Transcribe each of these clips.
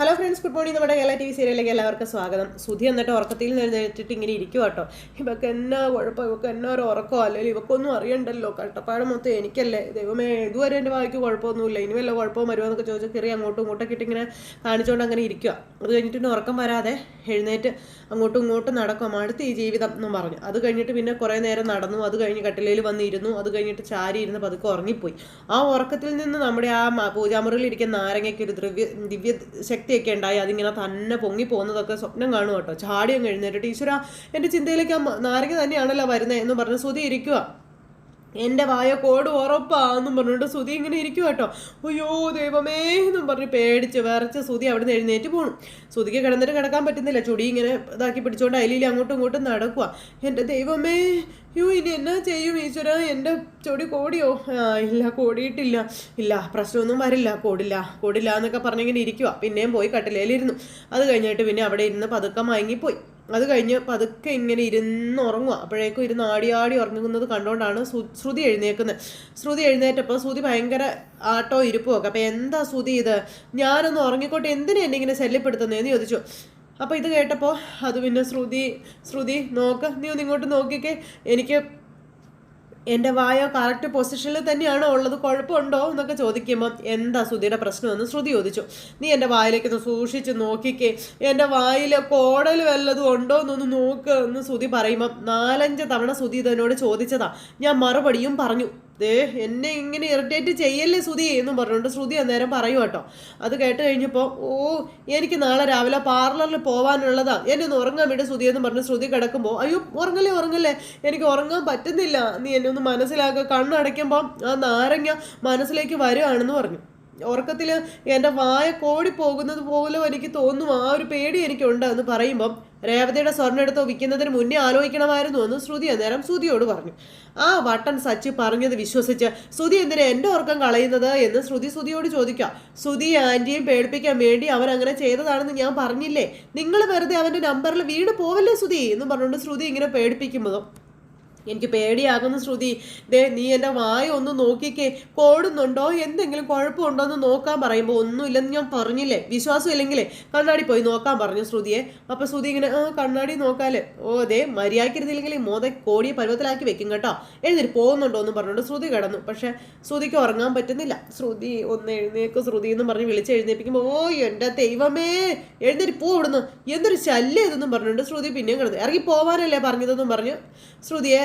Hello friends, good morning. നമ്മുടെ Kerala TV സീരിയലിലേക്ക് എല്ലാവർക്കും സ്വാഗതം. സുധി എന്നിട്ട് ഉറക്കത്തിൽ എഴുന്നേറ്റിട്ട് ഇങ്ങനെ ഇരിക്കും കേട്ടോ. ഇവക്ക് എന്നാ കുഴപ്പം, ഇവക്ക് എന്നാ ഒരു ഉറക്കമോ, അല്ലെങ്കിൽ ഇവക്കൊന്നും അറിയണ്ടല്ലോ, കഷ്ടപ്പാട് മൊത്തം എനിക്കല്ലേ. ദൈവമേ, ഇതുവരെ എൻ്റെ വായിക്ക് കുഴപ്പമൊന്നുമില്ല, ഇനി വല്ല കുഴപ്പവും വരുമോ എന്നൊക്കെ ചോദിച്ചാൽ കയറി അങ്ങോട്ടും ഇങ്ങോട്ടൊക്കെ ഇട്ട് ഇങ്ങനെ കാണിച്ചുകൊണ്ട് അങ്ങനെ ഇരിക്കുക. അത് കഴിഞ്ഞിട്ട് ഉറക്കം വരാതെ എഴുന്നേറ്റ് അങ്ങോട്ടും ഇങ്ങോട്ടും നടക്കും. അടുത്ത് ഈ ജീവിതം എന്നും പറഞ്ഞു. അത് കഴിഞ്ഞിട്ട് പിന്നെ കുറേ നേരം നടന്നു. അത് കഴിഞ്ഞ് കട്ടിലയിൽ വന്നിരുന്നു. അത് കഴിഞ്ഞിട്ട് ചാരി ഇരുന്ന് പതുക്കെ ഉറങ്ങിപ്പോയി. ആ ഉറക്കത്തിൽ നിന്ന് നമ്മുടെ ആ പൂജാമുറിയിൽ ഇരിക്കുന്ന നാരങ്ങയ്ക്ക് ഒരു ദിവ്യ ശക്തിയൊക്കെ ഉണ്ടായി. അതിങ്ങനെ തന്നെ പൊങ്ങി പോകുന്നതൊക്കെ സ്വപ്നം കാണും കേട്ടോ. ചാടിയും എഴുന്നേറ്റിട്ട് ഈശ്വര, എൻ്റെ ചിന്തയിലേക്ക് ആ നാരങ്ങ തന്നെയാണല്ലോ വരുന്നത് എന്ന് പറഞ്ഞ് സുധി ഇരിക്കുക. എൻ്റെ വായ കോട് ഉറപ്പാന്നും പറഞ്ഞുകൊണ്ട് സുധി ഇങ്ങനെ ഇരിക്കും കേട്ടോ. അയ്യോ ദൈവമേ എന്നും പറഞ്ഞ് പേടിച്ച് വിറച്ച് സുധി അവിടെ നിന്ന് എഴുന്നേറ്റ് പോകണം. സുധിക്ക് കിടന്നിട്ട് കിടക്കാൻ പറ്റുന്നില്ല. ചുടി ഇങ്ങനെ ഇതാക്കി പിടിച്ചോണ്ട് അയിലിൽ അങ്ങോട്ടും ഇങ്ങോട്ടും നടക്കുക. എൻ്റെ ദൈവമേ, ഇനി എന്നാ ചെയ്യും ഈശ്വര, എൻ്റെ ചൊടി കോടിയോ? ഇല്ല, കോടിയിട്ടില്ല. ഇല്ല, പ്രശ്നമൊന്നും വരില്ല, കോടില്ല എന്നൊക്കെ പറഞ്ഞിങ്ങനെ ഇരിക്കുക. പിന്നെയും പോയി കട്ടിലേലിരുന്നു. അത് കഴിഞ്ഞിട്ട് പിന്നെ അവിടെ ഇരുന്ന് പതുക്കെ മയങ്ങിപ്പോയി. അത് കഴിഞ്ഞ് പതുക്കെ ഇങ്ങനെ ഇരുന്ന് ഉറങ്ങുക. അപ്പോഴേക്കും ഇരുന്ന് ആടി ഉറങ്ങുന്നത് കണ്ടുകൊണ്ടാണ് ശ്രുതി എഴുന്നേക്കുന്നത്. ശ്രുതി എഴുന്നേറ്റപ്പോൾ ശ്രുതി ഭയങ്കര ആട്ടോ ഇരിപ്പോ ഒക്കെ. അപ്പം എന്താ ശ്രുതി ഇത്, ഞാനൊന്ന് ഉറങ്ങിക്കോട്ടെ, എന്തിനാ എന്നെ ഇങ്ങനെ ശല്യപ്പെടുത്തുന്നതെന്ന് ചോദിച്ചു. അപ്പോൾ ഇത് കേട്ടപ്പോൾ അത് പിന്നെ ശ്രുതി നോക്ക്, നീ ഒന്ന് ഇങ്ങോട്ട് നോക്കിക്കേ, എനിക്ക് എൻ്റെ വായ കറക്റ്റ് പൊസിഷനിൽ തന്നെയാണോ ഉള്ളത്, കുഴപ്പമുണ്ടോ എന്നൊക്കെ ചോദിക്കുമ്പം എന്താ ശ്രുതിയുടെ പ്രശ്നമെന്ന് ശ്രുതി ചോദിച്ചു. നീ എൻ്റെ വായിലേക്കൊന്ന് സൂക്ഷിച്ച് നോക്കിക്കേ, എൻ്റെ വായിൽ കോടൽ വല്ലതും ഉണ്ടോ എന്നൊന്ന് നോക്ക് എന്ന് ശ്രുതി പറയുമ്പം 4-5 തവണ ശ്രുതി ഇതിനോട് ചോദിച്ചതാ. ഞാൻ മറുപടിയും പറഞ്ഞു. എന്നെ ഇങ്ങനെ ഇറിറ്റേറ്റ് ചെയ്യല്ലേ ശ്രുതി എന്നും പറഞ്ഞുകൊണ്ട് ശ്രുതി അന്നേരം പറയും കേട്ടോ. അത് കേട്ട് കഴിഞ്ഞപ്പോൾ എനിക്ക് നാളെ രാവിലെ പാർലറിൽ പോകാനുള്ളതാ, എന്നെ ഒന്ന് ഉറങ്ങാൻ വിട് ശ്രുതി എന്ന് പറഞ്ഞ് ശ്രുതി കിടക്കുമ്പോൾ അയ്യോ ഉറങ്ങല്ലേ, എനിക്ക് ഉറങ്ങാൻ പറ്റുന്നില്ല, നീ എന്നെ ഒന്ന് മനസ്സിലാക്കുക. കണ്ണടയ്ക്കുമ്പോൾ ആ നാരങ്ങ മനസ്സിലേക്ക് വരുവാണെന്ന് പറഞ്ഞു. ഉറക്കത്തിൽ എൻ്റെ വായ കോടി പോകുന്നത് പോലും എനിക്ക് തോന്നും, ആ ഒരു പേടി എനിക്കുണ്ട് എന്ന് പറയുമ്പം രേവതിയുടെ സ്വർണ്ണം എടുത്തോ വിൽക്കുന്നതിന് മുന്നേ ആലോചിക്കണമായിരുന്നു എന്ന് ശ്രുതി അന്നേരം ശ്രുതിയോട് പറഞ്ഞു. ആ വട്ടൻ സച്ചി പറഞ്ഞത് വിശ്വസിച്ച് ശ്രുതി എന്തിനാ എൻ്റെ ഉറക്കം കളയുന്നത് എന്ന് ശ്രുതിയോട് ചോദിക്കുക. ശ്രുതി ആൻറ്റിയും പേടിപ്പിക്കാൻ വേണ്ടി അവൻ അങ്ങനെ ചെയ്തതാണെന്ന് ഞാൻ പറഞ്ഞില്ലേ, നിങ്ങൾ വെറുതെ അവൻ്റെ നമ്പറിൽ വീട് പോവല്ലേ ശ്രുതി എന്ന് പറഞ്ഞുകൊണ്ട് ശ്രുതി ഇങ്ങനെ പേടിപ്പിക്കുമ്പോൾ എനിക്ക് പേടിയാകുന്നു. ശ്രുതി, നീ എൻ്റെ വായ ഒന്ന് നോക്കിക്കേ, കോടുന്നുണ്ടോ, എന്തെങ്കിലും കുഴപ്പമുണ്ടോ എന്ന് നോക്കാൻ പറയുമ്പോൾ ഒന്നുമില്ലെന്ന് ഞാൻ പറഞ്ഞില്ലേ, വിശ്വാസം ഇല്ലെങ്കിലേ കണ്ണാടി പോയി നോക്കാൻ പറഞ്ഞു ശ്രുതിയെ. അപ്പോൾ ശ്രുതി ഇങ്ങനെ കണ്ണാടി നോക്കാല്ലേ, മര്യാദക്കിരുന്നില്ലെങ്കിൽ കോടിയെ പരുവത്തിലാക്കി വെക്കും കേട്ടോ, എഴുന്നേറ്റ് പോകുന്നുണ്ടോ എന്ന് പറഞ്ഞുകൊണ്ട് ശ്രുതി കിടന്നു. പക്ഷെ ശ്രുതിക്ക് ഉറങ്ങാൻ പറ്റുന്നില്ല. ശ്രുതി ഒന്ന് എഴുന്നേക്ക് ശ്രുതി എന്ന് പറഞ്ഞ് വിളിച്ച് എഴുന്നേപ്പിക്കുമ്പോൾ എൻ്റെ ദൈവമേ, എഴുന്നേറ്റ് പോ ഇവിടുന്ന്, എന്തൊരു ശല്യം ഇതെന്നും പറഞ്ഞുകൊണ്ട് ശ്രുതി പിന്നെയും കിടന്നു. ഇറങ്ങി പോവാനല്ലേ പറഞ്ഞതെന്നും പറഞ്ഞ് ശ്രുതിയെ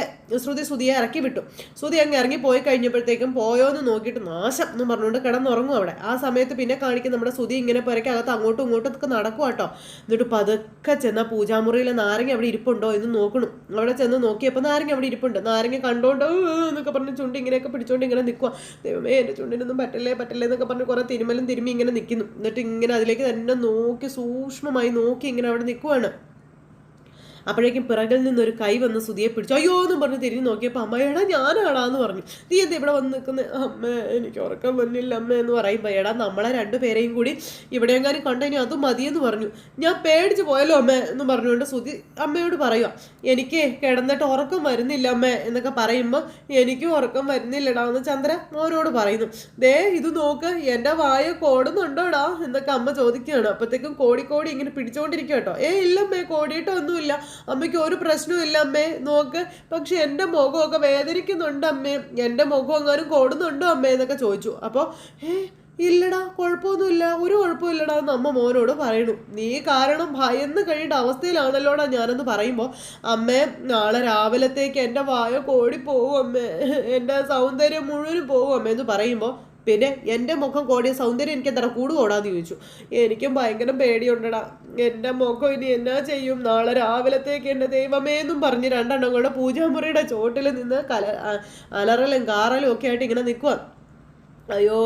ഇറക്കി വിട്ടു. ശ്രുതി അങ്ങ് ഇറങ്ങി പോയി കഴിഞ്ഞപ്പോഴത്തേക്കും പോയോ എന്ന് നോക്കിയിട്ട് നാശം എന്ന് പറഞ്ഞുകൊണ്ട് കിടന്നുറങ്ങും അവിടെ. ആ സമയത്ത് പിന്നെ കാണിക്കും നമ്മുടെ ശ്രുതി ഇങ്ങനെ പുരക്കകത്ത് അങ്ങോട്ടും ഇങ്ങോട്ടും ഒക്കെ നടക്കും കേട്ടോ. എന്നിട്ട് പതുക്കെ ചെന്ന പൂജാമുറിയിലെ നാരങ്ങ അവിടെ ഇരിപ്പുണ്ടോ എന്ന് നോക്കണം. അവിടെ ചെന്ന് നോക്കിയപ്പോൾ നാരങ്ങ അവിടെ ഇരിപ്പുണ്ട്. നാരങ്ങ കണ്ടോണ്ട് എന്നൊക്കെ പറഞ്ഞ് ചുണ്ട് ഇങ്ങനെയൊക്കെ പിടിച്ചോണ്ട് ഇങ്ങനെ നിൽക്കുക. ദൈവമേ, എൻ്റെ ചുണ്ടിനൊന്നും പറ്റല്ലേ എന്നൊക്കെ പറഞ്ഞ് കുറേ തിരുമ്മി ഇങ്ങനെ നിൽക്കുന്നു. എന്നിട്ട് ഇങ്ങനെ അതിലേക്ക് തന്നെ നോക്കി സൂക്ഷ്മമായി നോക്കി ഇങ്ങനെ അവിടെ നിൽക്കുവാണ്. അപ്പോഴേക്കും പിറകിൽ നിന്നൊരു കൈ വന്ന് സുധിയെ പിടിച്ചു. അയ്യോ എന്നും പറഞ്ഞ് തിരിഞ്ഞ് നോക്കിയപ്പോൾ അമ്മ ഞാനാടാന്ന് പറഞ്ഞു. നീ എന്താ ഇവിടെ വന്ന് നിൽക്കുന്നത്? അമ്മ എനിക്ക് ഉറക്കം വന്നില്ല അമ്മ എന്ന് പറയുമ്പോൾ നമ്മളെ 2 പേരെയും കൂടി ഇവിടെ എങ്ങാനും കണ്ടതിന് അത് മതിയെന്ന് പറഞ്ഞു. ഞാൻ പേടിച്ച് പോയല്ലോ അമ്മ എന്ന് പറഞ്ഞുകൊണ്ട് സുധി അമ്മയോട് പറയുക. എനിക്ക് കിടന്നിട്ട് ഉറക്കം വരുന്നില്ല അമ്മ എന്നൊക്കെ പറയുമ്പോൾ എനിക്കും ഉറക്കം വരുന്നില്ലടാ എന്ന് ചന്ദ്ര മോനോട് പറയുന്നു. ഇത് നോക്ക്, എൻ്റെ വായ കോടുന്നുണ്ടോടാ എന്നൊക്കെ അമ്മ ചോദിക്കുകയാണ്. അപ്പോഴത്തേക്കും കോടി ഇങ്ങനെ പിടിച്ചോണ്ടിരിക്കുക കേട്ടോ. ഇല്ലമ്മേ, കോടിയിട്ടൊന്നുമില്ല, അമ്മയ്ക്ക് ഒരു പ്രശ്നവും ഇല്ല അമ്മേ, നോക്ക്, പക്ഷെ എൻ്റെ മുഖമൊക്കെ വേദനിക്കുന്നുണ്ട് അമ്മേ, എൻ്റെ മുഖം എങ്ങാനും കോടുന്നുണ്ടോ അമ്മേ എന്നൊക്കെ ചോദിച്ചു. അപ്പോൾ ഇല്ലടാ, കുഴപ്പമൊന്നുമില്ല, ഒരു കുഴപ്പമില്ലടാ എന്ന് അമ്മ മോനോട് പറയണു. നീ കാരണം ഭയന്ന് കഴിയേണ്ട അവസ്ഥയിലാണല്ലോടാ ഞാനെന്ന് പറയുമ്പോൾ അമ്മേ, നാളെ രാവിലത്തേക്ക് എൻ്റെ വായ കോടി പോവും അമ്മേ, എൻ്റെ സൗന്ദര്യം മുഴുവനും പോവും അമ്മേ എന്ന് പറയുമ്പോൾ പിന്നെ എൻ്റെ മുഖം കോടിയ സൗന്ദര്യം എനിക്ക് എത്ര കൂടുകൂടാന്ന് ചോദിച്ചു. എനിക്കും ഭയങ്കര പേടിയുണ്ടടാ, എൻ്റെ മുഖം ഇനി എന്നാ ചെയ്യും, നാളെ രാവിലത്തേക്ക് എൻ്റെ ദൈവമേ എന്നും പറഞ്ഞ് 2 എണ്ണം കൂടെ പൂജാമുറിയുടെ ചോട്ടിൽ നിന്ന് അലറലും കാറലും ഒക്കെ ആയിട്ട് ഇങ്ങനെ നിൽക്കുക. അയ്യോ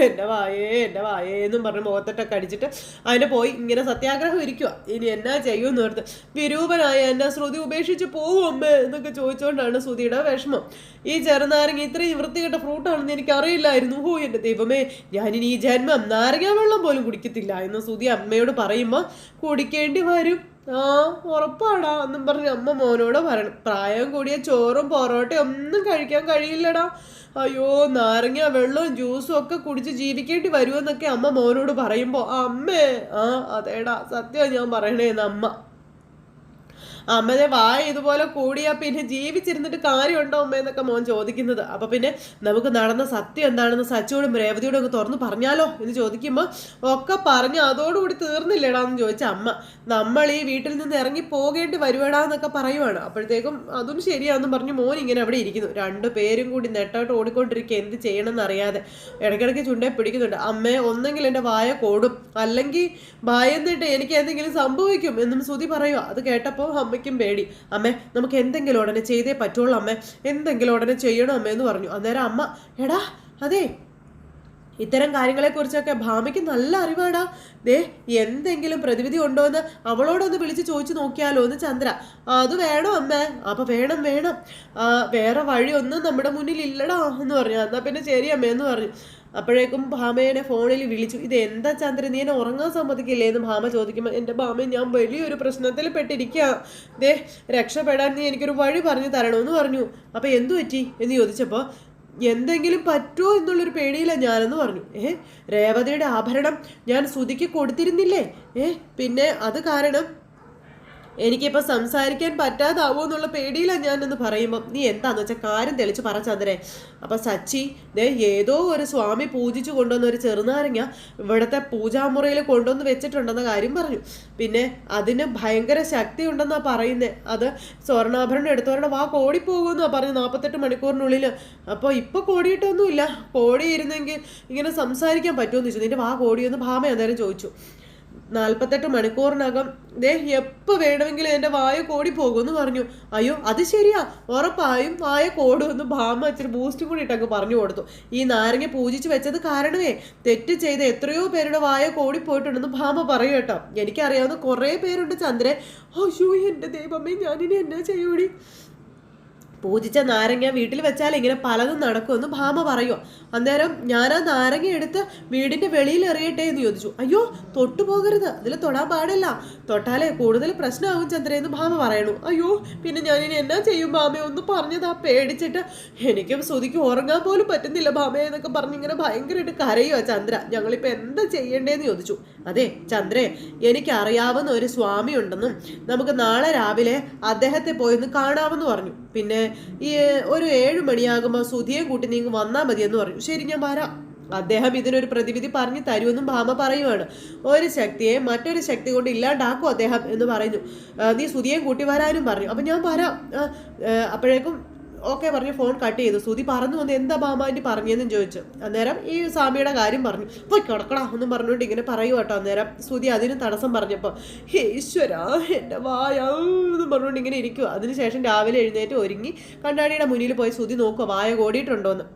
എൻ്റെ വായേ എന്നും പറഞ്ഞ് മുഖത്തൊക്കെ അടിച്ചിട്ട് അതിനെ പോയി ഇങ്ങനെ സത്യാഗ്രഹം ഇരിക്കുക. ഇനി എന്നാ ചെയ്യുമെന്ന് ഓർത്ത് വിരൂപനായ എന്നെ ശ്രുതി ഉപേക്ഷിച്ച് പോവും അമ്മേ എന്നൊക്കെ ചോദിച്ചുകൊണ്ടാണ് ശ്രുതിയുടെ വിഷമം. ഈ ചെറുനാരങ്ങ ഇത്രയും വൃത്തികെട്ട ഫ്രൂട്ടാണെന്ന് എനിക്കറിയില്ലായിരുന്നു. എൻ്റെ ദൈവമേ, ഞാനിനി ഈ ജന്മം നാരങ്ങ വെള്ളം പോലും കുടിക്കത്തില്ല എന്ന് ശ്രുതി അമ്മയോട് പറയുമ്പോൾ കുടിക്കേണ്ടി വരും ആ ഉറപ്പാടാ എന്നും പറഞ്ഞ് അമ്മ മോനോട് പറയണം. പ്രായം കൂടിയ ചോറും പൊറോട്ടയും ഒന്നും കഴിക്കാൻ കഴിയില്ലടാ. അയ്യോ, നാരങ്ങ വെള്ളവും ജ്യൂസും ഒക്കെ കുടിച്ച് ജീവിക്കേണ്ടി വരുമെന്നൊക്കെ അമ്മ മോനോട് പറയുമ്പോൾ അമ്മേ അതേടാ സത്യമാണ് ഞാൻ പറയണേന്ന് അമ്മ. അമ്മനെ വായ ഇതുപോലെ കൂടിയാ പിന്നെ ജീവിച്ചിരുന്നിട്ട് കാര്യമുണ്ടോ അമ്മ എന്നൊക്കെ മോൻ ചോദിക്കുന്നത്. അപ്പൊ പിന്നെ നമുക്ക് നടന്ന സത്യം എന്താണെന്ന് സച്ചിയോടും രേവതിയോടും ഒക്കെ തുറന്നു പറഞ്ഞാലോ എന്ന് ചോദിക്കുമ്പോൾ ഒക്കെ പറഞ്ഞ് അതോടുകൂടി തീർന്നില്ലടാന്ന് ചോദിച്ച അമ്മ. നമ്മൾ ഈ വീട്ടിൽ നിന്ന് ഇറങ്ങി പോകേണ്ടി വരുവടാന്നൊക്കെ പറയുവാണ്. അപ്പോഴത്തേക്കും അതും ശരിയാണെന്നും പറഞ്ഞു മോൻ ഇങ്ങനെ അവിടെ ഇരിക്കുന്നു. രണ്ടുപേരും കൂടി നെട്ടോട്ട് ഓടിക്കൊണ്ടിരിക്കുക, എന്ത് ചെയ്യണമെന്ന് അറിയാതെ. ഇടയ്ക്കിടയ്ക്ക് ചുണ്ടേ പിടിക്കുന്നുണ്ട്. അമ്മേ, ഒന്നെങ്കിൽ എൻ്റെ വായ കോടും, അല്ലെങ്കിൽ ഭയന്നിട്ട് എനിക്ക് എന്തെങ്കിലും സംഭവിക്കും എന്നും ശ്രുതി പറയുക. അത് കേട്ടപ്പോൾ അമ്മയ്ക്കും പേടി. അമ്മേ, നമുക്ക് എന്തെങ്കിലും ഉടനെ ചെയ്തേ പറ്റുള്ളൂ അമ്മേ, എന്തെങ്കിലും ഉടനെ ചെയ്യണം അമ്മ എന്ന് പറഞ്ഞു. അന്നേരം അമ്മ, എടാ അതെ, ഇത്തരം കാര്യങ്ങളെക്കുറിച്ചൊക്കെ ഭാമയ്ക്ക് നല്ല അറിവാടാ. എന്തെങ്കിലും പ്രതിവിധി ഉണ്ടോ എന്ന് അവളോടൊന്ന് വിളിച്ച് ചോദിച്ചു നോക്കിയാലോ എന്ന് ചന്ദ്ര. അത് വേണം അമ്മേ. അപ്പൊ വേണം വേറെ വഴിയൊന്നും നമ്മുടെ മുന്നിൽ ഇല്ലടാ എന്ന് പറഞ്ഞു. എന്നാ പിന്നെ ശരി അമ്മ എന്ന് പറഞ്ഞു. അപ്പോഴേക്കും ഭാമയെ ഫോണിൽ വിളിച്ചു. ഇത് എന്താ ചന്ദ്ര, നീ എന്നെ ഉറങ്ങാൻ സമ്മതിക്കില്ലേ എന്ന് ഭാമ ചോദിക്കുമ്പോൾ, എൻ്റെ ഭാമ, ഞാൻ വലിയൊരു പ്രശ്നത്തിൽ പെട്ടിരിക്കുക. രക്ഷപ്പെടാൻ നീ എനിക്കൊരു വഴി പറഞ്ഞു തരണമെന്ന് പറഞ്ഞു. അപ്പം എന്തു പറ്റി എന്ന് ചോദിച്ചപ്പോൾ, എന്തെങ്കിലും പറ്റുമോ എന്നുള്ളൊരു പേടിയില്ല ഞാനെന്ന് പറഞ്ഞു. രേവതിയുടെ ആഭരണം ഞാൻ ശ്രുതിക്ക് കൊടുത്തിരുന്നില്ലേ, പിന്നെ അത് കാരണം എനിക്കിപ്പോൾ സംസാരിക്കാൻ പറ്റാതാവോ എന്നുള്ള പേടിയിലാണ് ഞാനെന്ന് പറയുമ്പം, നീ എന്താന്ന് വെച്ചാൽ കാര്യം തെളിച്ച് പറ ചന്ദ്രേ. അപ്പം സച്ചി ഏതോ ഒരു സ്വാമി പൂജിച്ചു കൊണ്ടുവന്ന ഒരു ചെറുനാരങ്ങ ഇവിടുത്തെ പൂജാമുറിയിൽ കൊണ്ടുവന്ന് വെച്ചിട്ടുണ്ടെന്ന കാര്യം പറഞ്ഞു. പിന്നെ അതിന് ഭയങ്കര ശക്തി ഉണ്ടെന്നാണ് പറയുന്നത്. അത് സ്വർണ്ണാഭരണം എടുത്തവരുടെ വാ കോടിപ്പോകുമെന്നാണ് പറഞ്ഞു 48 മണിക്കൂറിനുള്ളിൽ. അപ്പോൾ ഇപ്പോൾ കോടിയിട്ടൊന്നുമില്ല, കോടിയിരുന്നെങ്കിൽ ഇങ്ങനെ സംസാരിക്കാൻ പറ്റുമെന്ന് ചോദിച്ചു. നിന്റെ വാ കോടിയെന്ന് ഭാമ അന്നേരം ചോദിച്ചു. 48 മണിക്കൂറിനകം എപ്പോൾ വേണമെങ്കിലും എൻ്റെ വായ കോടി പോകുമെന്ന് പറഞ്ഞു. അയ്യോ, അത് ശരിയാ, ഉറപ്പായും വായ കോടുമെന്ന് ഭാമ ഇച്ചിരി ബൂസ്റ്റും കൂടി ഇട്ടങ്ങ് പറഞ്ഞു കൊടുത്തു. ഈ നാരങ്ങ പൂജിച്ച് വെച്ചത് കാരണമേ തെറ്റ് ചെയ്ത് എത്രയോ പേരുടെ വായ കോടിപ്പോയിട്ടുണ്ടെന്ന് ഭാമ പറയൂ കേട്ടോ. എനിക്കറിയാവുന്ന കുറേ പേരുണ്ട് ചന്ദ്രൻ. അയ്യോ എൻ്റെ ദൈവമേ, ഞാനിനി എന്നാ ചെയ്യൂടി. പൂജിച്ച നാരങ്ങ വീട്ടിൽ വെച്ചാൽ ഇങ്ങനെ പലതും നടക്കുമെന്ന് ഭാമ പറയുമോ. അന്നേരം ഞാൻ ആ നാരങ്ങ എടുത്ത് വീടിൻ്റെ വെളിയിൽ എറിയട്ടെ എന്ന് ചോദിച്ചു. അയ്യോ, തൊട്ടു പോകരുത്, അതിൽ തൊടാൻ പാടില്ല, തൊട്ടാലേ കൂടുതൽ പ്രശ്നമാകും ചന്ദ്രയെന്ന് ഭാമ പറയണു. അയ്യോ, പിന്നെ ഞാനിനി എന്നാ ചെയ്യും ഭാമയെ, ഒന്ന് പറഞ്ഞതാ പേടിച്ചിട്ട് എനിക്കും ശ്രുതിക്ക് ഉറങ്ങാൻ പോലും പറ്റുന്നില്ല ഭാമയെ എന്നൊക്കെ പറഞ്ഞിങ്ങനെ ഭയങ്കരമായിട്ട് കരയുക ചന്ദ്ര. ഞങ്ങളിപ്പോൾ എന്താ ചെയ്യേണ്ടതെന്ന് ചോദിച്ചു. അതെ ചന്ദ്രേ, എനിക്കറിയാവുന്ന ഒരു സ്വാമി ഉണ്ടെന്നും നമുക്ക് നാളെ രാവിലെ അദ്ദേഹത്തെ പോയിന്ന് കാണാമെന്ന് പറഞ്ഞു. പിന്നെ ഈ ഒരു 7 മണിയാകുമ്പോൾ സുധിയെ കൂട്ടി നീങ്ങ് വന്നാൽ മതിയെന്ന് പറഞ്ഞു. ശരി, ഞാൻ വരാം. അദ്ദേഹം ഇതിനൊരു പ്രതിവിധി പറഞ്ഞു തരുമെന്നും ഭാമ പറയുവാണ്. ഒരു ശക്തിയെ മറ്റൊരു ശക്തി കൊണ്ട് ഇല്ലാണ്ടാക്കും അദ്ദേഹം എന്ന് പറയുന്നു. നീ സുധിയെ കൂട്ടി വരാനും പറഞ്ഞു. അപ്പം ഞാൻ വരാം. അപ്പോഴേക്കും ഓക്കെ പറഞ്ഞു, ഫോൺ കട്ട് ചെയ്തു. സുധി പറഞ്ഞു വന്ന് എന്താ ഭാമാൻ്റെ പറഞ്ഞതെന്നും ചോദിച്ചു. അന്നേരം ഈ സ്വാമിയുടെ കാര്യം പറഞ്ഞു. പോയി കിടക്കടാ എന്നും പറഞ്ഞുകൊണ്ട് ഇങ്ങനെ പറയൂ കേട്ടോ. അന്നേരം സുധി അതിന് തടസ്സം പറഞ്ഞപ്പോൾ, ഈശ്വരാ എൻ്റെ വായ എന്നും പറഞ്ഞുകൊണ്ട് ഇങ്ങനെ ഇരിക്കുക. അതിനുശേഷം രാവിലെ എഴുന്നേറ്റ് ഒരുങ്ങി കണ്ണാടിയുടെ മുന്നിൽ പോയി സുധി നോക്കുക വായ കോടിയിട്ടുണ്ടോന്ന്.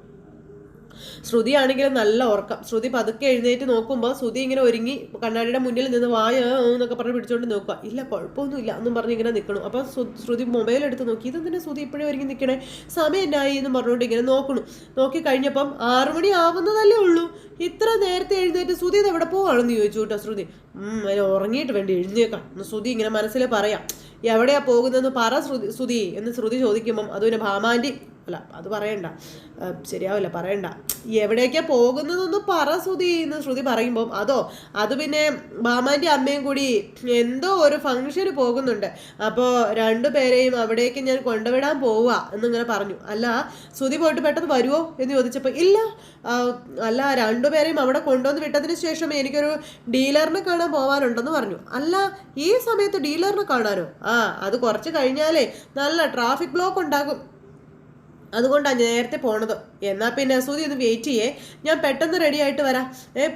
ശ്രുതി ആണെങ്കിലും നല്ല ഉറക്കം. ശ്രുതി പതുക്കെ എഴുന്നേറ്റ് നോക്കുമ്പോൾ ശ്രുതി ഇങ്ങനെ ഒരുങ്ങി കണ്ണാടിയുടെ മുന്നിൽ നിന്ന് വായ എന്നൊക്കെ പറഞ്ഞ് പിടിച്ചോണ്ട് നോക്കുക. ഇല്ല, കുഴപ്പമൊന്നുമില്ല എന്നും പറഞ്ഞ് ഇങ്ങനെ നിൽക്കണം. അപ്പം ശ്രുതി മൊബൈൽ എടുത്ത് നോക്കി. ഇതെന്തിനാ ശ്രുതി ഇപ്പോഴും ഒരുങ്ങി നിൽക്കണേ, സമയം എന്നായി എന്നും പറഞ്ഞുകൊണ്ട് ഇങ്ങനെ നോക്കണം. നോക്കി കഴിഞ്ഞപ്പം 6 മണി ആവുന്നതല്ലേ ഉള്ളൂ. ഇത്ര നേരത്തെ എഴുന്നേറ്റ് ശ്രുതി ഇത് എവിടെ പോവാണെന്ന് ചോദിച്ചു കേട്ടോ. ശ്രുതി അതിന് ഉറങ്ങിയിട്ട് വേണ്ടി എഴുന്നേക്കാം എന്ന് ശ്രുതി ഇങ്ങനെ മനസ്സിൽ പറയാം. എവിടെയാ പോകുന്നതെന്ന് പറ ശ്രുതി എന്ന് ശ്രുതി ചോദിക്കുമ്പം അത് പിന്നെ ഭാമാൻ്റെ അല്ല, അത് പറയണ്ട, ശരിയാവില്ല, പറയണ്ട. എവിടേക്കാ പോകുന്നതെന്ന് പറ ശ്രുതി എന്ന് ശ്രുതി പറയുമ്പം അത് പിന്നെ ഭാമാൻ്റെ അമ്മയും കൂടി എന്തോ ഒരു ഫംഗ്ഷന് പോകുന്നുണ്ട്, അപ്പോൾ 2 പേരെയും അവിടേക്ക് ഞാൻ കൊണ്ടുവിടാൻ പോവുക എന്നിങ്ങനെ പറഞ്ഞു. അല്ല, ശ്രുതി പോയിട്ട് പെട്ടെന്ന് വരുമോ എന്ന് ചോദിച്ചപ്പോൾ ഇല്ല, അല്ല 2 പേരെയും അവിടെ കൊണ്ടുവന്ന് വിട്ടതിന് ശേഷം എനിക്കൊരു ഡീലറിനെ കാണാൻ പോകാനുണ്ടെന്ന് പറഞ്ഞു. അല്ല, ഈ സമയത്ത് ഡീലറിനെ കാണാനോ? അത് കുറച്ച് കഴിഞ്ഞാലേ നല്ല ട്രാഫിക് ബ്ലോക്ക് ഉണ്ടാകും, അതുകൊണ്ടാണ് നേരത്തെ പോണത്. എന്നാൽ പിന്നെ സുധി ഒന്ന് വെയിറ്റ് ചെയ്യേ, ഞാൻ പെട്ടെന്ന് റെഡി ആയിട്ട് വരാം.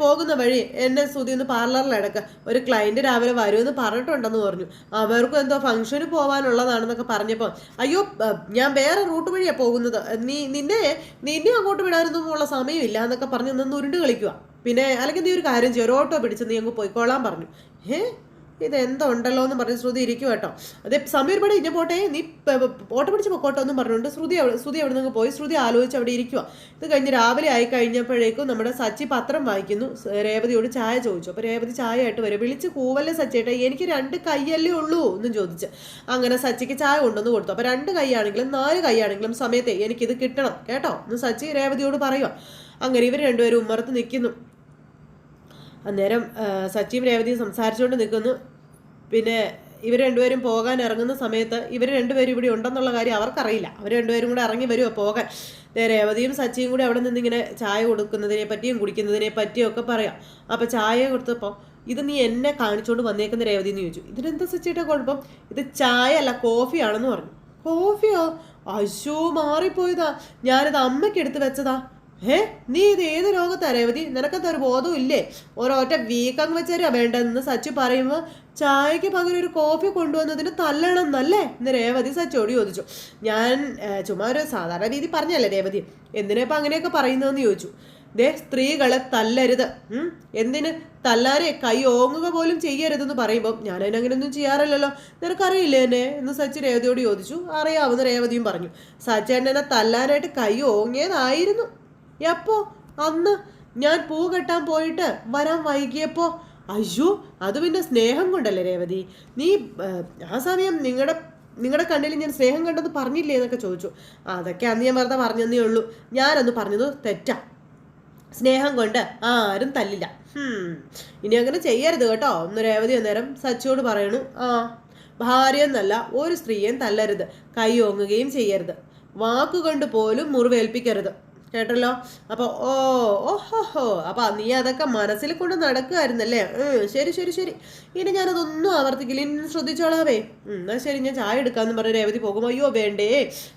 പോകുന്ന വഴി എന്നെ സുധി ഒന്ന് പാർലറിലടക്കുക, ഒരു ക്ലയൻറ്റ് രാവിലെ വരുമെന്ന് പറഞ്ഞിട്ടുണ്ടെന്ന് പറഞ്ഞു. അവർക്കും എന്തോ ഫംഗ്ഷന് പോകാനുള്ളതാണെന്നൊക്കെ പറഞ്ഞപ്പോൾ അയ്യോ, ഞാൻ വേറെ റൂട്ട് വഴിയാണ് പോകുന്നത്, നിന്നെ അങ്ങോട്ട് വിടാനൊന്നും ഉള്ള സമയമില്ല എന്നൊക്കെ പറഞ്ഞ് നിന്ന് ഉരുണ്ട് കളിക്കുക. പിന്നെ അല്ലെങ്കിൽ നീ ഒരു കാര്യം ചെയ്യും, ഒരു ഓട്ടോ പിടിച്ച് നീ അങ്ങ് പോയിക്കോളാൻ പറഞ്ഞു. ഇതെന്തോ ഉണ്ടല്ലോ എന്ന് പറഞ്ഞ് ശ്രുതി ഇരിക്കും കേട്ടോ. അതേ സമയം ഒരുപാട് ഇഞ്ഞ പോട്ടെ, നീ ഓട്ടം പിടിച്ച് പൊക്കോട്ടോ എന്നും പറഞ്ഞുകൊണ്ട് ശ്രുതി അവിടെ നിന്ന് പോയി. ശ്രുതി ആലോചിച്ച് അവിടെ ഇരിക്കുക. ഇത് കഴിഞ്ഞ് രാവിലെ ആയി കഴിഞ്ഞപ്പോഴേക്കും നമ്മുടെ സച്ചി പത്രം വായിക്കുന്നു. രേവതിയോട് ചായ ചോദിച്ചു. അപ്പോൾ രേവതി ചായ ആയിട്ട് വരും. വിളിച്ച് കൂവല്ലേ സച്ചിയേട്ടാ, എനിക്ക് 2 കൈയല്ലേ ഉള്ളൂ എന്നും ചോദിച്ച് അങ്ങനെ സച്ചിക്ക് ചായ കൊണ്ടുവന്ന് കൊടുത്തു. അപ്പോൾ 2 കൈയാണെങ്കിലും 4 കൈയാണെങ്കിലും സമയത്തെ എനിക്കിത് കിട്ടണം കേട്ടോ എന്ന് സച്ചി രേവതിയോട് പറയുക. അങ്ങനെ ഇവർ രണ്ടുപേരും ഉമ്മറത്ത് നിൽക്കുന്നു. അന്നേരം സച്ചിയും രേവതിയും സംസാരിച്ചുകൊണ്ട് നിൽക്കുന്നു. പിന്നെ ഇവർ രണ്ടുപേരും പോകാൻ ഇറങ്ങുന്ന സമയത്ത് ഇവർ രണ്ടുപേരും ഇവിടെ ഉണ്ടെന്നുള്ള കാര്യം അവർക്കറിയില്ല. അവർ രണ്ടുപേരും കൂടെ ഇറങ്ങി വരുമോ പോകാൻ. രേവതിയും സച്ചിയും കൂടി അവിടെ നിന്നിങ്ങനെ ചായ കൊടുക്കുന്നതിനെ പറ്റിയും കുടിക്കുന്നതിനെ പറ്റിയും ഒക്കെ പറയാം. അപ്പോൾ ചായ കൊടുത്തപ്പോൾ ഇത് നീ എന്നെ കാണിച്ചുകൊണ്ട് വന്നേക്കുന്ന രേവതി എന്ന് ചോദിച്ചു. ഇതിനെന്താ സച്ചിയുടെ കുഴപ്പം? ഇത് ചായ അല്ല കോഫിയാണെന്ന് പറഞ്ഞു. കോഫിയോ? അശോ മാറിപ്പോയതാ, ഞാനിത് അമ്മയ്ക്ക് എടുത്ത് വെച്ചതാ. നീ ഇത് ഏത് രോഗത്താ രേവതി? നിനക്കെന്താ ഒരു ബോധവും ഇല്ലേ? ഒരൊറ്റ വീക്കങ്ങ് വെച്ചാരാ വേണ്ടതെന്ന് സച്ചി പറയുമ്പോൾ ചായക്ക് പകരം ഒരു കോഫി കൊണ്ടുവന്നതിന് തല്ലണം എന്നല്ലേ എന്ന് രേവതി സച്ചിയോട് ചോദിച്ചു. ഞാൻ ചുമ്മാ ഒരു സാധാരണ രീതി പറഞ്ഞല്ലേ രേവതി, എന്തിനാ അങ്ങനെയൊക്കെ പറയുന്നതെന്ന് ചോദിച്ചു. സ്ത്രീകളെ തല്ലരുത്, എന്തിന് തല്ലാരെ കൈ ഓങ്ങുക പോലും ചെയ്യരുതെന്ന് പറയുമ്പോൾ ഞാൻ അതിനങ്ങനെയൊന്നും ചെയ്യാറില്ലല്ലോ, നിനക്കറിയില്ലേ എന്നെ എന്ന് സച്ചി രേവതിയോട് ചോദിച്ചു. അറിയാവുന്ന രേവതിയും പറഞ്ഞു. സച്ചേട്ടനെ തല്ലാനായിട്ട് കൈ ഓങ്ങിയതായിരുന്നു. എപ്പോ? അന്ന് ഞാൻ പൂ കെട്ടാൻ പോയിട്ട് വരാൻ വൈകിയപ്പോ. അയ്യോ, അത് പിന്നെ സ്നേഹം കൊണ്ടല്ലേ രേവതി? നീ ആ സമയം നിങ്ങളുടെ കണ്ണിൽ ഞാൻ സ്നേഹം കണ്ടെന്ന് പറഞ്ഞില്ലേ എന്നൊക്കെ ചോദിച്ചു. അതൊക്കെ അന്ന് ഞാൻ വെറുതെ പറഞ്ഞതേ ഉള്ളൂ, ഞാനന്ന് പറഞ്ഞത് തെറ്റാ. സ്നേഹം കൊണ്ട് ആരും തല്ലില്ല. ഇനി അങ്ങനെ ചെയ്യരുത് കേട്ടോ ഒന്ന് രേവതി അന്നേരം സച്ചിയോട് പറയണു. ഭാര്യ എന്നല്ല ഒരു സ്ത്രീയെയും തല്ലരുത്, കൈ ഓങ്ങുകയും ചെയ്യരുത്, വാക്കുകൊണ്ട് പോലും മുറിവേൽപ്പിക്കരുത്, കേട്ടല്ലോ. അപ്പോൾ ഓഹോ അപ്പോൾ നീ അതൊക്കെ മനസ്സിൽ കൊണ്ട് നടക്കുമായിരുന്നല്ലേ? ശരി ശരി ശരി, ഇനി ഞാനതൊന്നും ആവർത്തിക്കില്ല, ഇനി ശ്രദ്ധിച്ചോളാവേ. എന്നാൽ ശരി, ഞാൻ ചായ എടുക്കാമെന്ന് പറഞ്ഞ് രേവതി പോകുമ്പോൾ അയ്യോ വേണ്ടേ,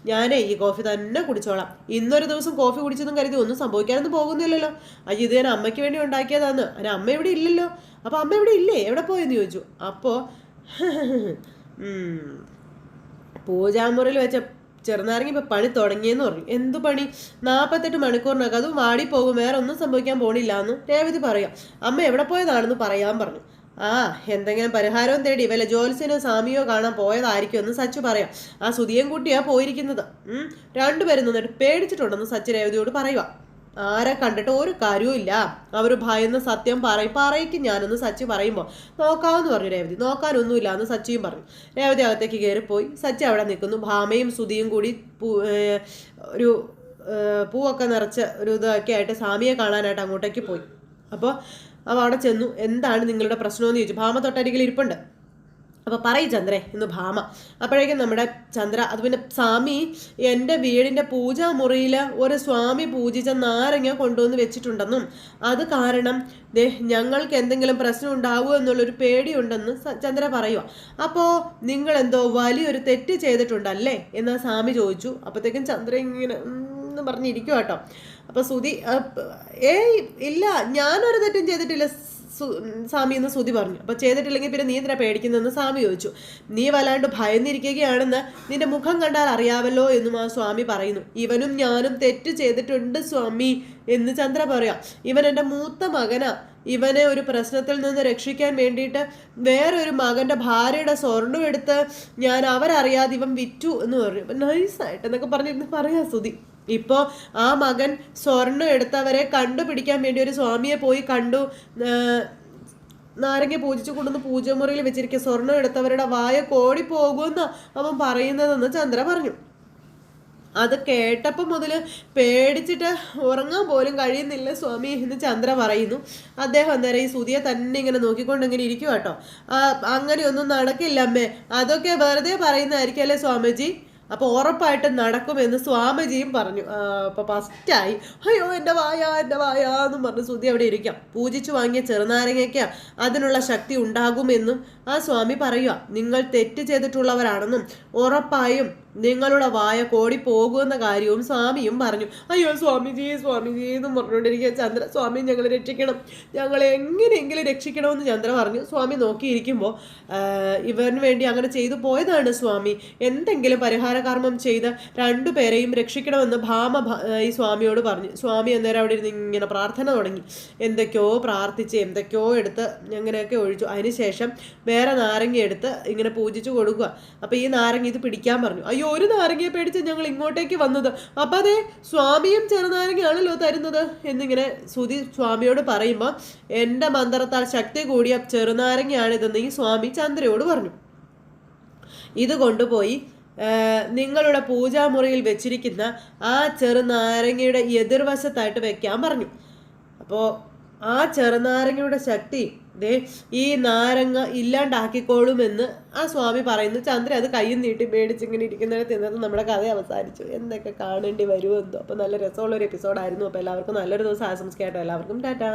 ഞാനേ ഈ കോഫി തന്നെ കുടിച്ചോളാം. ഇന്നൊരു ദിവസം കോഫി കുടിച്ചെന്നും കരുതി ഒന്നും സംഭവിക്കാനൊന്നും പോകുന്നില്ലല്ലോ. അയ്യോ ഇത് ഞാൻ അമ്മയ്ക്ക് വേണ്ടി ഉണ്ടാക്കിയതാന്ന്. അതിന് അമ്മ ഇവിടെ ഇല്ലല്ലോ. അപ്പോൾ അമ്മ ഇവിടെ ഇല്ലേ, എവിടെ പോയെന്ന് ചോദിച്ചു. അപ്പോൾ പൂജാമുറിയിൽ വെച്ച ചെറുനാരങ്ങ ഇപ്പം പണി തുടങ്ങിയെന്ന് പറഞ്ഞു. എന്തു പണി? 48 മണിക്കൂറിനകം അതും വാടിപ്പോകും, വേറെ ഒന്നും സംഭവിക്കാൻ പോണില്ല എന്ന് രേവതി പറയാം. അമ്മ എവിടെ പോയതാണെന്ന് പറയാൻ പറഞ്ഞു. എന്തെങ്കിലും പരിഹാരവും തേടി വല്ല ജോത്സ്യനോ സാമിയോ കാണാൻ പോയതായിരിക്കും എന്ന് സച്ചു പറയാം. ആ സുധിയും കുട്ടിയാ പോയിരിക്കുന്നത്. രണ്ടുപേരും നിന്നിട്ട് പേടിച്ചിട്ടുണ്ടെന്ന് സച്ചു രേവതിയോട് പറയുക. ആരെ കണ്ടിട്ട് ഒരു കാര്യവും ഇല്ല, അവർ ഭയന്ന് സത്യം പറയിക്കും ഞാനെന്ന് സച്ചി പറയുമ്പോൾ നോക്കാമെന്ന് പറഞ്ഞു രേവതി. നോക്കാനൊന്നുമില്ല എന്ന് സച്ചിയും പറഞ്ഞു. രേവതി അകത്തേക്ക് കയറിപ്പോയി. സച്ചി അവിടെ നിൽക്കുന്നു. ഭാമയും സുധിയും കൂടി ഒരു പൂവൊക്കെ നിറച്ച് ഒരു ഇതൊക്കെ ആയിട്ട് സ്വാമിയെ കാണാനായിട്ട് അങ്ങോട്ടേക്ക് പോയി. അപ്പോൾ അവ അവിടെ ചെന്നു. എന്താണ് നിങ്ങളുടെ പ്രശ്നമെന്ന് ചോദിച്ചു. ഭാമ തൊട്ടരികിൽ ഇരിപ്പുണ്ട്. അപ്പോൾ പറയും ചന്ദ്രേ എന്ന് ഭാമ. അപ്പോഴേക്കും നമ്മുടെ ചന്ദ്ര അത് പിന്നെ സ്വാമി എൻ്റെ വീടിൻ്റെ പൂജാമുറിയിൽ ഒരു സ്വാമി പൂജിച്ച നാരങ്ങ കൊണ്ടുവന്ന് വെച്ചിട്ടുണ്ടെന്നും അത് കാരണം ഞങ്ങൾക്ക് എന്തെങ്കിലും പ്രശ്നം ഉണ്ടാവുമോ എന്നുള്ളൊരു പേടിയുണ്ടെന്ന് ചന്ദ്ര പറയുക. അപ്പോൾ നിങ്ങളെന്തോ വലിയൊരു തെറ്റ് ചെയ്തിട്ടുണ്ടല്ലേ എന്ന് സ്വാമി ചോദിച്ചു. അപ്പോഴത്തേക്കും ചന്ദ്ര ഇങ്ങനെ പറഞ്ഞിരിക്കും കേട്ടോ. അപ്പോൾ സുധി ഇല്ല ഞാനൊരു തെറ്റും ചെയ്തിട്ടില്ല സ്വാമി എന്ന് സുധി പറഞ്ഞു. അപ്പോൾ ചെയ്തിട്ടില്ലെങ്കിൽ പിന്നെ നീ എന്തിനാ പേടിക്കുന്നതെന്ന് സ്വാമി ചോദിച്ചു. നീ വല്ലാണ്ട് ഭയന്നിരിക്കുകയാണെന്ന് നിന്റെ മുഖം കണ്ടാൽ അറിയാമല്ലോ എന്നും ആ സ്വാമി പറയുന്നു. ഇവനും ഞാനും തെറ്റ് ചെയ്തിട്ടുണ്ട് സ്വാമി എന്ന് ചന്ദ്ര പറയാം. ഇവൻ എൻ്റെ മൂത്ത മകനാ. ഇവനെ ഒരു പ്രശ്നത്തിൽ നിന്ന് രക്ഷിക്കാൻ വേണ്ടിയിട്ട് വേറൊരു മകൻ്റെ ഭാര്യയുടെ സ്വർണ്ണം എടുത്ത് ഞാൻ അവരറിയാതെ ഇവൻ വിറ്റു എന്ന് പറഞ്ഞു. അപ്പം നൈസായിട്ട് എന്നൊക്കെ പറഞ്ഞിരുന്ന് പറയാം സുധി. ഇപ്പോൾ ആ മകൻ സ്വർണ്ണം എടുത്തവരെ കണ്ടുപിടിക്കാൻ വേണ്ടി ഒരു സ്വാമിയെ പോയി കണ്ടു. നാരങ്ങ പൂജിച്ചു കൊണ്ടുവന്ന് പൂജമുറിയിൽ വെച്ചിരിക്കുക. സ്വർണ്ണം എടുത്തവരുടെ വായ കോടി പോകുമെന്ന് അവൻ പറയുന്നതെന്ന് ചന്ദ്ര പറഞ്ഞു. അത് കേട്ടപ്പോൾ മുതൽ പേടിച്ചിട്ട് ഉറങ്ങാൻ പോലും കഴിയുന്നില്ല സ്വാമി എന്ന് ചന്ദ്ര പറയുന്നു. അദ്ദേഹം അന്നേരം ഈ സുധിയെ തന്നെ ഇങ്ങനെ നോക്കിക്കൊണ്ട് ഇങ്ങനെ ഇരിക്കും കേട്ടോ. അങ്ങനെയൊന്നും നടക്കില്ല അമ്മേ, അതൊക്കെ വെറുതെ പറയുന്നതായിരിക്കും അല്ലേ സ്വാമിജി? അപ്പോൾ ഉറപ്പായിട്ടും നടക്കുമെന്ന് സ്വാമിജിയും പറഞ്ഞു. അപ്പോൾ ഫസ്റ്റായി അയ്യോ എൻ്റെ വായ എന്നും പറഞ്ഞ് സുധി അവിടെ ഇരിക്കാം. പൂജിച്ചു വാങ്ങിയ ചെറുനാരങ്ങയ്ക്ക് അതിനുള്ള ശക്തി ഉണ്ടാകുമെന്നും ആ സ്വാമി പറയുക. നിങ്ങൾ തെറ്റ് ചെയ്തിട്ടുള്ളവരാണെന്നും ഉറപ്പായും നിങ്ങളുടെ വായ കോടി പോകുമെന്ന കാര്യവും സ്വാമിയും പറഞ്ഞു. അയ്യോ സ്വാമിജി എന്നും പറഞ്ഞുകൊണ്ടിരിക്കുക ചന്ദ്ര. സ്വാമി ഞങ്ങളെ രക്ഷിക്കണം, ഞങ്ങളെ എങ്ങനെയെങ്കിലും രക്ഷിക്കണമെന്ന് ചന്ദ്ര പറഞ്ഞു. സ്വാമി നോക്കിയിരിക്കുമ്പോൾ ഇവന് വേണ്ടി അങ്ങനെ ചെയ്തു പോയതാണ് സ്വാമി. എന്തെങ്കിലും പരിഹാരകർമ്മം ചെയ്ത് രണ്ടുപേരെയും രക്ഷിക്കണമെന്ന് ഭാമ ഈ സ്വാമിയോട് പറഞ്ഞു. സ്വാമി അന്നേരം അവിടെ ഇരുന്ന് ഇങ്ങനെ പ്രാർത്ഥന തുടങ്ങി. എന്തൊക്കെയോ പ്രാർത്ഥിച്ച് എന്തൊക്കെയോ എടുത്ത് അങ്ങനെയൊക്കെ ഒഴിച്ചു. അതിനുശേഷം വേറെ നാരങ്ങ എടുത്ത് ഇങ്ങനെ പൂജിച്ചു കൊടുക്കുക. അപ്പോൾ ഈ നാരങ്ങ ഇത് പിടിക്കാൻ പറഞ്ഞു. അയ്യോ, ഒരു നാരങ്ങയെ പേടിച്ച് ഞങ്ങൾ ഇങ്ങോട്ടേക്ക് വന്നത്, അപ്പം അതെ സ്വാമിയും ചെറുനാരങ്ങയാണല്ലോ തരുന്നത് എന്നിങ്ങനെ സുധി സ്വാമിയോട് പറയുമ്പോൾ എൻ്റെ മന്ത്രത്താൽ ശക്തി കൂടിയ ചെറുനാരങ്ങയാണിതെന്ന് ഈ സ്വാമി ചന്ദ്രയോട് പറഞ്ഞു. ഇത് കൊണ്ടുപോയി നിങ്ങളുടെ പൂജാമുറിയിൽ വെച്ചിരിക്കുന്ന ആ ചെറുനാരങ്ങയുടെ എതിർവശത്തായിട്ട് വെക്കാൻ പറഞ്ഞു. അപ്പോൾ ആ ചെറുനാരങ്ങയുടെ ശക്തി ഈ നാരങ്ങ ഇല്ലാണ്ടാക്കിക്കോളുമെന്ന് ആ സ്വാമി പറയുന്നു. ചന്ദ്ര അത് കയ്യിൽ നീട്ടി മേടിച്ചിങ്ങനെ ഇരിക്കുന്നിടത്ത് തിന്നത് നമ്മുടെ കഥ അവസാനിച്ചു. എന്തൊക്കെ കാണേണ്ടി വരുമെന്നോ. അപ്പോൾ നല്ല രസമുള്ളൊരു എപ്പിസോഡായിരുന്നു. അപ്പോൾ എല്ലാവർക്കും നല്ലൊരു ദിവസം ആശംസിക്കാട്ടോ. എല്ലാവർക്കും ടാറ്റാ.